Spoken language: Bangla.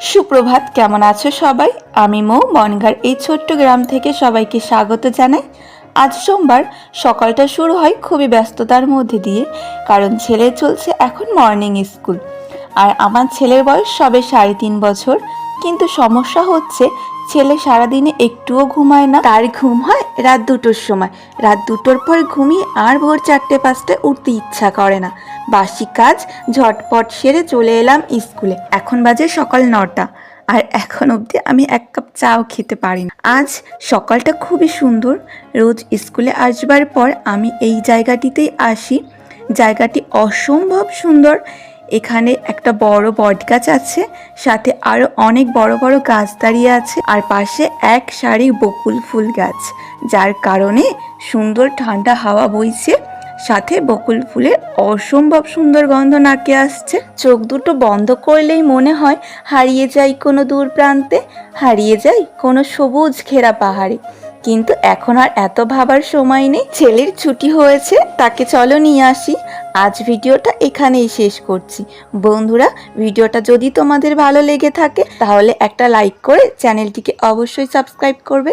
সুপ্রভাত, কেমন আছো সবাই? আমি মৌ বনগাঁর এই ছোট্ট গ্রাম থেকে সবাইকে স্বাগত জানাই। আজ সোমবার, সকালটা শুরু হয় খুবই ব্যস্ততার মধ্যে দিয়ে, কারণ ছেলে চলছে এখন মর্নিং স্কুল। আর আমার ছেলের বয়স সবে 3.5 বছর। কিন্তু সমস্যা হচ্ছে, ছেলে সারাদিনে একটুও ঘুমায় না। তার ঘুম হয় রাত 2টোর সময়। রাত 2টোর পর ঘুমিয়ে আর ভোর 4টে-5টায় উঠতে ইচ্ছা করে না। বাসি কাজ ঝটপট সেরে চলে এলাম স্কুলে। এখন বাজে সকাল 9টা, আর এখন অবধি আমি এক কাপ চাও খেতে পারি না। আজ সকালটা খুবই সুন্দর। রোজ স্কুলে আসবার পর আমি এই জায়গাটিতেই আসি। জায়গাটি অসম্ভব সুন্দর। এখানে একটা বড় বট গাছ আছে, সাথে আরো অনেক বড় বড় গাছ দাঁড়িয়ে আছে, আর পাশে এক সারি বকুল ফুল গাছ, যার কারণে সুন্দর ঠান্ডা হাওয়া বইছে। সাথে বকুল ফুলের অসম্ভব সুন্দর গন্ধ নাকে আসছে। চোখ দুটো বন্ধ করলেই মনে হয় হারিয়ে যাই কোনো দূর প্রান্তে, হারিয়ে যাই কোনো সবুজ ঘেরা পাহাড়ে। কিন্তু এখন আর এত ভাবার সময় নেই। ছেলের ছুটি হয়েছে, তাকে চলো নিয়ে আসি। আজ ভিডিওটা এখানেই শেষ করছি। বন্ধুরা, ভিডিওটা যদি তোমাদের ভালো লেগে থাকে তাহলে একটা লাইক করে চ্যানেলটিকে অবশ্যই সাবস্ক্রাইব করবে।